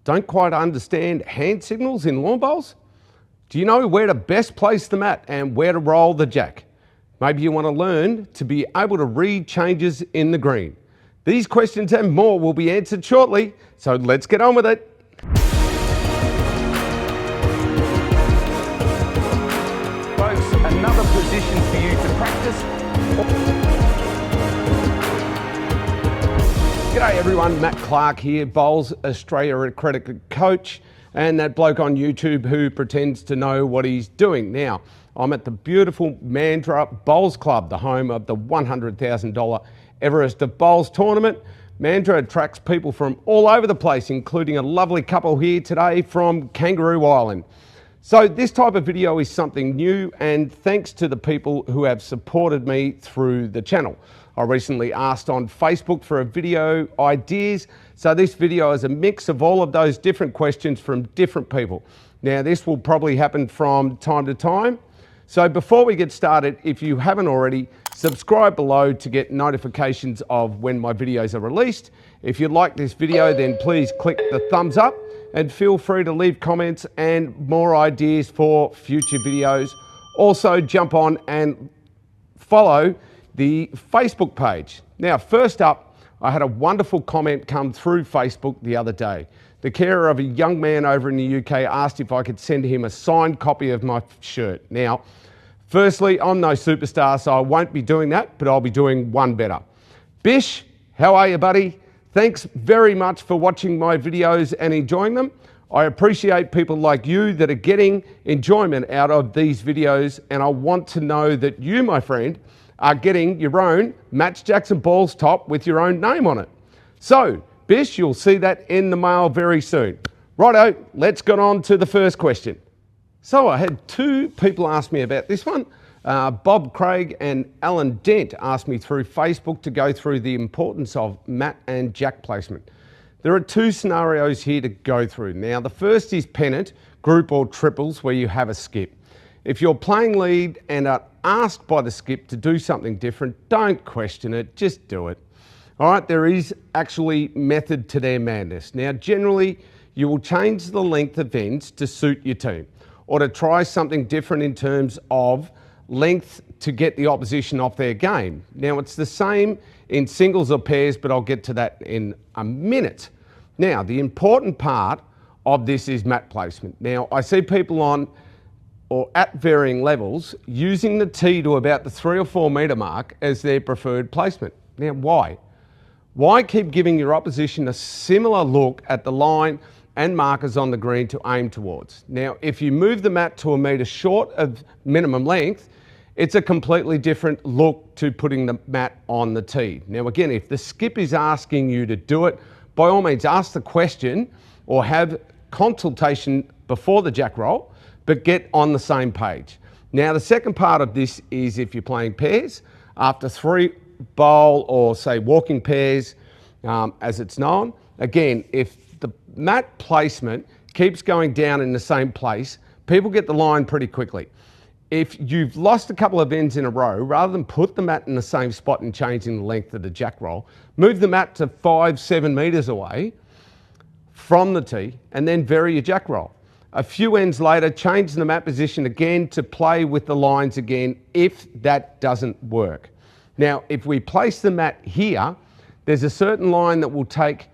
Don't quite understand hand signals in lawn bowls? Do you know where to best place the mat and where to roll the jack? Maybe you want to learn to be able to read changes in the green. These questions and more will be answered shortly, so let's get on with it. Folks, another position for you to practice. G'day everyone, Matt Clark here, Bowls Australia accredited coach, and that bloke on YouTube who pretends to know what he's doing. Now, I'm at the beautiful Mandurah Bowls Club, the home of the $100,000 Everest of Bowls tournament. Mandurah attracts people from all over the place, including a lovely couple here today from Kangaroo Island. So this type of video is something new, and thanks to the people who have supported me through the channel. I recently asked on Facebook for a video ideas, so this video is a mix of all of those different questions from different people. Now this will probably happen from time to time. So before we get started, if you haven't already, subscribe below to get notifications of when my videos are released. If you like this video, then please click the thumbs up and feel free to leave comments and more ideas for future videos. Also jump on and follow the Facebook page. Now, first up, I had a wonderful comment come through Facebook the other day. The carer of a young man over in the UK asked if I could send him a signed copy of my shirt. Now, firstly, I'm no superstar, so I won't be doing that, but I'll be doing one better. Bish, how are you, buddy? Thanks very much for watching my videos and enjoying them. I appreciate people like you that are getting enjoyment out of these videos, and I want to know that you, my friend, are getting your own Match Jackson Balls top with your own name on it. So, Bish, you'll see that in the mail very soon. Righto, let's get on to the first question. So I had two people ask me about this one. Bob Craig and Alan Dent asked me through Facebook to go through the importance of mat and jack placement. There are two scenarios here to go through. Now, the first is pennant, group or triples where you have a skip. If you're playing lead and are asked by the skip to do something different, don't question it, just do it. All right, there is actually method to their madness. Now, generally, you will change the length of ends to suit your team or to try something different in terms of length to get the opposition off their game. Now, it's the same in singles or pairs, but I'll get to that in a minute. Now, the important part of this is mat placement. Now, I see people on or at varying levels using the tee to about the 3 or 4 metre mark as their preferred placement. Now, why? Why keep giving your opposition a similar look at the line and markers on the green to aim towards? Now, if you move the mat to a metre short of minimum length, it's a completely different look to putting the mat on the tee. Now, again, if the skip is asking you to do it, by all means ask the question or have consultation before the jack roll, but get on the same page. Now, the second part of this is if you're playing pairs, after 3 bowl or say walking pairs, as it's known, again, if the mat placement keeps going down in the same place, people get the line pretty quickly. If you've lost a couple of ends in a row, rather than put the mat in the same spot and changing the length of the jack roll, move the mat to 5-7 metres away from the tee and then vary your jack roll. A few ends later, change the mat position again to play with the lines again if that doesn't work. Now, if we place the mat here, there's a certain line that will take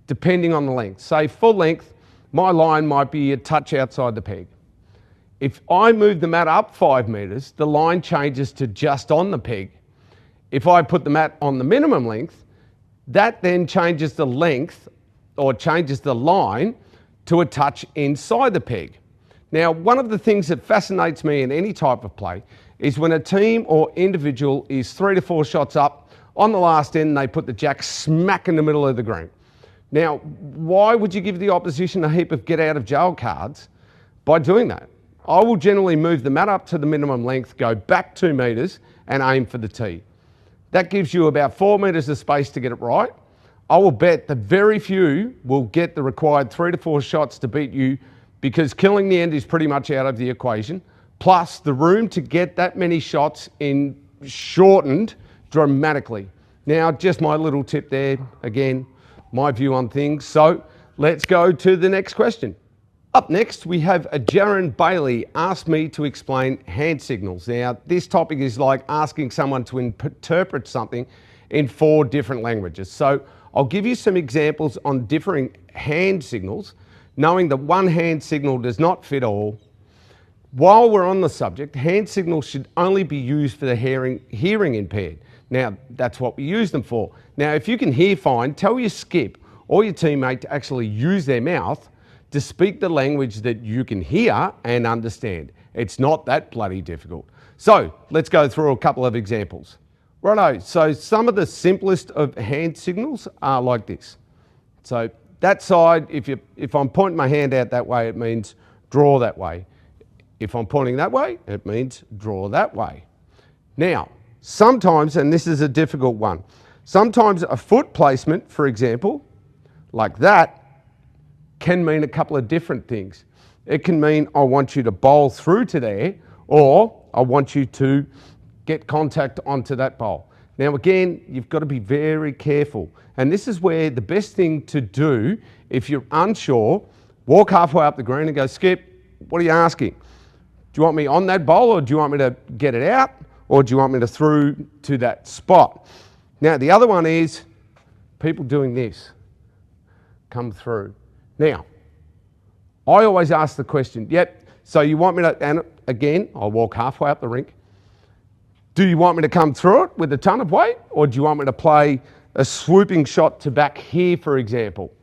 depending on the length. Say full length, my line might be a touch outside the peg. If I move the mat up 5 metres, the line changes to just on the peg. If I put the mat on the minimum length, that then changes the length or changes the line to a touch inside the peg. Now, one of the things that fascinates me in any type of play is when a team or individual is 3 to 4 shots up, on the last end, they put the jack smack in the middle of the green. Now, why would you give the opposition a heap of get out of jail cards by doing that? I will generally move the mat up to the minimum length, go back 2 metres and aim for the tee. That gives you about 4 metres of space to get it right. I will bet that very few will get the required 3 to 4 shots to beat you because killing the end is pretty much out of the equation. Plus, the room to get that many shots in shortened dramatically. Now, just my little tip there, again, my view on things. So let's go to the next question. Up next, we have a Jaron Bailey asked me to explain hand signals. Now, this topic is like asking someone to interpret something in 4 different languages. So I'll give you some examples on differing hand signals, knowing that one hand signal does not fit all. While we're on the subject, hand signals should only be used for the hearing impaired. Now, that's what we use them for. Now, if you can hear fine, tell your skip or your teammate to actually use their mouth to speak the language that you can hear and understand. It's not that bloody difficult. So let's go through a couple of examples. Righto, so some of the simplest of hand signals are like this. So that side, if I'm pointing my hand out that way, it means draw that way. If I'm pointing that way, it means draw that way. Now, sometimes, and this is a difficult one, sometimes a foot placement, for example, like that, can mean a couple of different things. It can mean I want you to bowl through to there, or I want you to get contact onto that bowl. Now again, you've got to be very careful. And this is where the best thing to do, if you're unsure, walk halfway up the green and go, Skip, what are you asking? Do you want me on that bowl, or do you want me to get it out, or do you want me to through to that spot? Now the other one is people doing this, come through. Now, I always ask the question, yep, so you want me to, and again, I'll walk halfway up the rink. Do you want me to come through it with a ton of weight, or do you want me to play a swooping shot to back here, for example?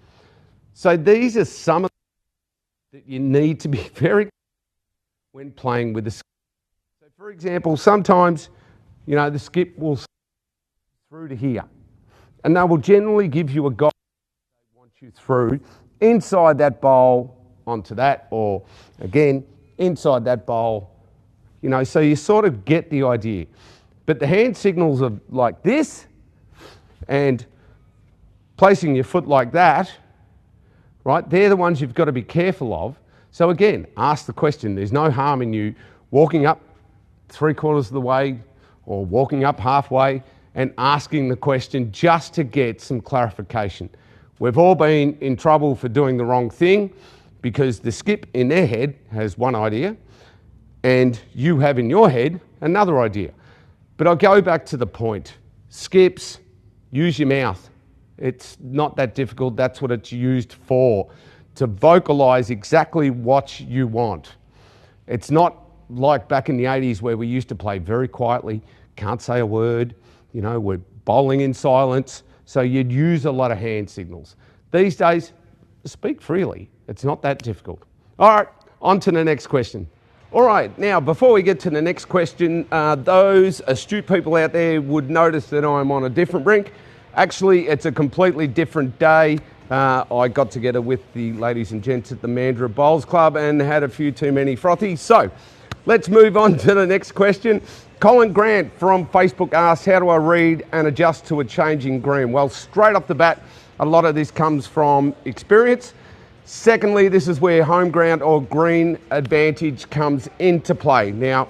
So these are some of the that you need to be very when playing with the skip. So for example, sometimes, the skip will through to here, and they will generally give you a guide they want you through inside that bowl onto that, or again, inside that bowl, so you sort of get the idea. But the hand signals are like this, and placing your foot like that, right, they're the ones you've got to be careful of. So again, ask the question. There's no harm in you walking up 3/4 of the way or walking up halfway and asking the question just to get some clarification. We've all been in trouble for doing the wrong thing because the skip in their head has one idea and you have in your head another idea. But I'll go back to the point. Skips, use your mouth. It's not that difficult. That's what it's used for, to vocalize exactly what you want. It's not like back in the 80s where we used to play very quietly, can't say a word, we're bowling in silence. So you'd use a lot of hand signals. These days, speak freely. It's not that difficult. All right, on to the next question. All right, now before we get to the next question, those astute people out there would notice that I'm on a different rink. Actually, it's a completely different day. I got together with the ladies and gents at the Mandurah Bowls Club and had a few too many frothies. So let's move on to the next question. Colin Grant from Facebook asked, how do I read and adjust to a changing green? Well, straight off the bat, a lot of this comes from experience. Secondly, this is where home ground or green advantage comes into play. Now,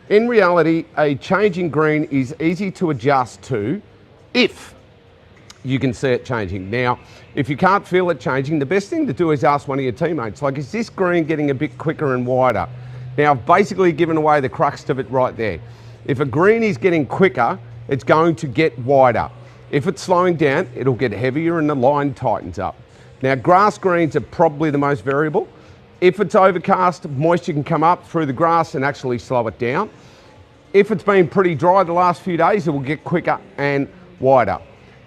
in reality, a changing green is easy to adjust to if you can see it changing. Now, if you can't feel it changing, the best thing to do is ask one of your teammates, like, is this green getting a bit quicker and wider? Now, I've basically given away the crux of it right there. If a green is getting quicker, it's going to get wider. If it's slowing down, it'll get heavier and the line tightens up. Now, grass greens are probably the most variable. If it's overcast, moisture can come up through the grass and actually slow it down. If it's been pretty dry the last few days, it will get quicker and wider.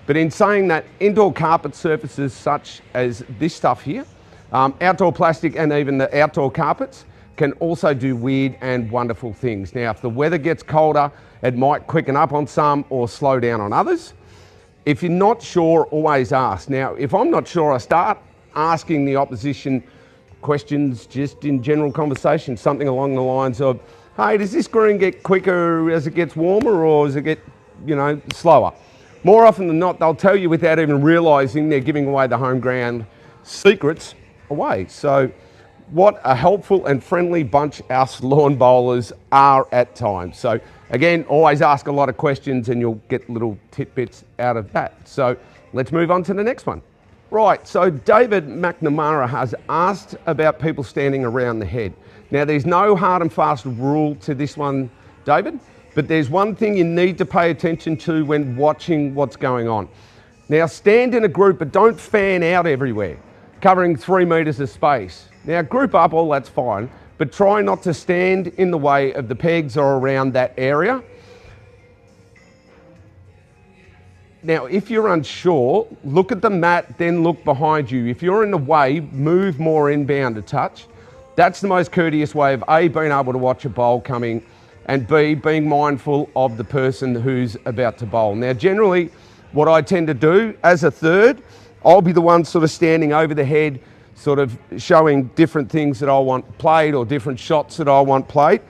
But in saying that, indoor carpet surfaces such as this stuff here, outdoor plastic and even the outdoor carpets can also do weird and wonderful things. Now, if the weather gets colder, it might quicken up on some or slow down on others. If you're not sure, always ask. Now, if I'm not sure, I start asking the opposition questions just in general conversation, something along the lines of, hey, does this green get quicker as it gets warmer, or does it get, slower? More often than not, they'll tell you without even realising they're giving away the home ground secrets away. So what a helpful and friendly bunch us lawn bowlers are at times. So again, always ask a lot of questions and you'll get little tidbits out of that. So let's move on to the next one. Right, so David McNamara has asked about people standing around the head. Now, there's no hard and fast rule to this one, David, but there's one thing you need to pay attention to when watching what's going on. Now, stand in a group, but don't fan out everywhere, covering 3 metres of space. Now, group up, all that's fine, but try not to stand in the way of the pegs or around that area. Now, if you're unsure, look at the mat, then look behind you. If you're in the way, move more inbound a touch. That's the most courteous way of A, being able to watch a bowl coming, and B, being mindful of the person who's about to bowl. Now, generally, what I tend to do as a third, I'll be the one sort of standing over the head, sort of showing different things that I want played or different shots that I want played.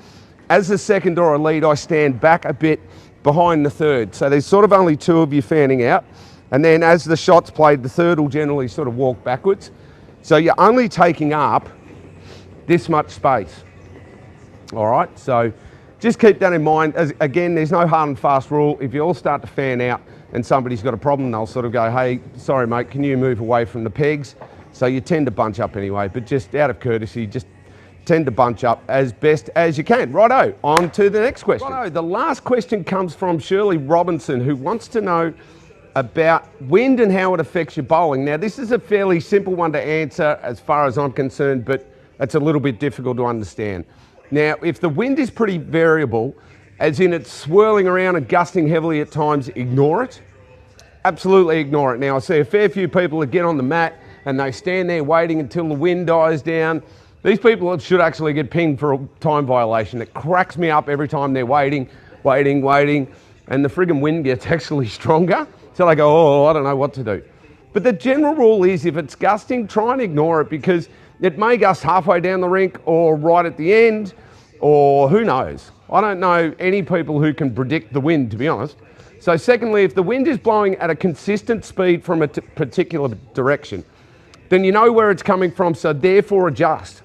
As a second or a lead, I stand back a bit behind the third. So there's sort of only 2 of you fanning out. And then as the shot's played, the third will generally sort of walk backwards. So you're only taking up this much space. All right, so just keep that in mind. Again, there's no hard and fast rule. If you all start to fan out and somebody's got a problem, they'll sort of go, hey, sorry mate, can you move away from the pegs? So you tend to bunch up anyway, but just out of courtesy, just tend to bunch up as best as you can. Righto, on to the next question. Righto, the last question comes from Shirley Robinson, who wants to know about wind and how it affects your bowling. Now, this is a fairly simple one to answer as far as I'm concerned, but it's a little bit difficult to understand. Now, if the wind is pretty variable, as in it's swirling around and gusting heavily at times, ignore it. Absolutely ignore it. Now, I see a fair few people that get on the mat and they stand there waiting until the wind dies down. These people should actually get pinged for a time violation. It cracks me up every time they're waiting, and the friggin' wind gets actually stronger. So they go, oh, I don't know what to do. But the general rule is if it's gusting, try and ignore it, because it may gust halfway down the rink or right at the end, or who knows. I don't know any people who can predict the wind, to be honest. So secondly, if the wind is blowing at a consistent speed from a particular direction, then you know where it's coming from, so therefore adjust.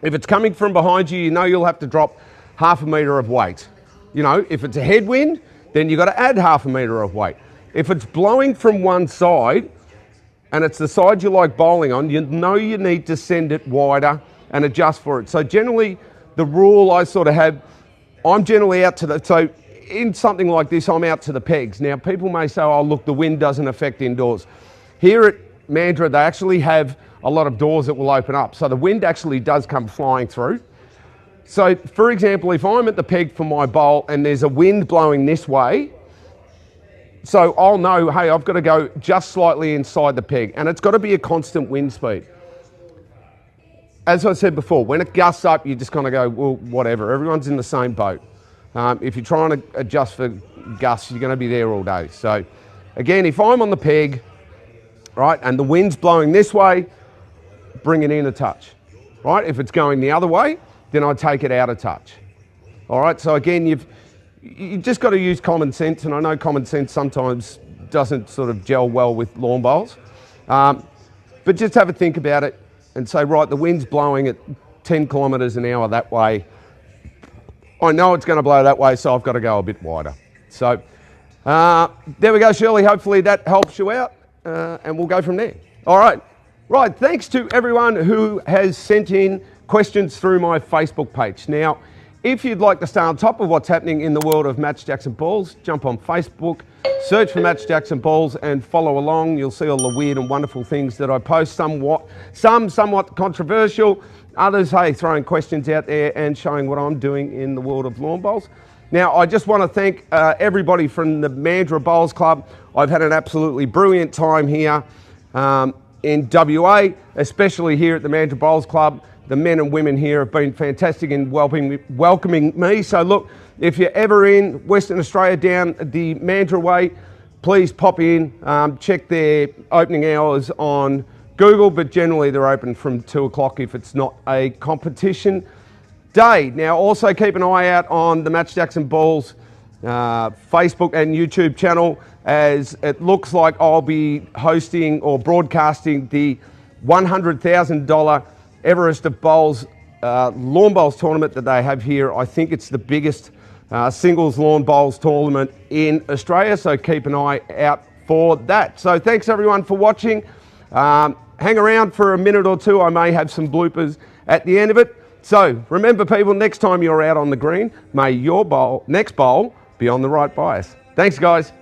If it's coming from behind you, you know you'll have to drop 1/2 metre of weight. You know, if it's a headwind, then you've got to add 1/2 metre of weight. If it's blowing from one side, and it's the side you like bowling on, you know you need to send it wider and adjust for it. So generally, the rule I sort of have, I'm generally out to the, so in something like this, I'm out to the pegs. Now, people may say, oh, look, the wind doesn't affect indoors. Here at Mandurah, they actually have a lot of doors that will open up. So the wind actually does come flying through. So for example, if I'm at the peg for my bowl and there's a wind blowing this way, so I'll know, hey, I've got to go just slightly inside the peg, and it's got to be a constant wind speed. As I said before, when it gusts up, you're just going to go, well, whatever. Everyone's in the same boat. If you're trying to adjust for gusts, you're going to be there all day. So again, if I'm on the peg, right, and the wind's blowing this way, bring it in a touch, right? If it's going the other way, then I take it out a touch. All right, so again, you've just got to use common sense, and I know common sense sometimes doesn't sort of gel well with lawn bowls, but just have a think about it and say, right, the wind's blowing at 10 kilometres an hour that way. I know it's going to blow that way, so I've got to go a bit wider. So there we go, Shirley. Hopefully that helps you out, and we'll go from there. All right. Right, thanks to everyone who has sent in questions through my Facebook page. Now, if you'd like to stay on top of what's happening in the world of Match Jackson Balls, jump on Facebook, search for Match Jackson Balls and follow along. You'll see all the weird and wonderful things that I post, some somewhat controversial, others, hey, throwing questions out there and showing what I'm doing in the world of lawn bowls. Now, I just want to thank everybody from the Mandurah Bowls Club. I've had an absolutely brilliant time here in WA, especially here at the Mandurah Bowls Club. The men and women here have been fantastic in welcoming me. So look, if you're ever in Western Australia down the Mandurah way, please pop in, check their opening hours on Google, but generally they're open from 2 o'clock if it's not a competition day. Now also keep an eye out on the Match Jackson Balls Facebook and YouTube channel, as it looks like I'll be hosting or broadcasting the $100,000 Everest of Bowls lawn bowls tournament that they have here. I think it's the biggest singles lawn bowls tournament in Australia, so keep an eye out for that. So thanks everyone for watching. Hang around for a minute or two. I may have some bloopers at the end of it. So remember, people, next time you're out on the green, may your next bowl be on the right bias. Thanks, guys.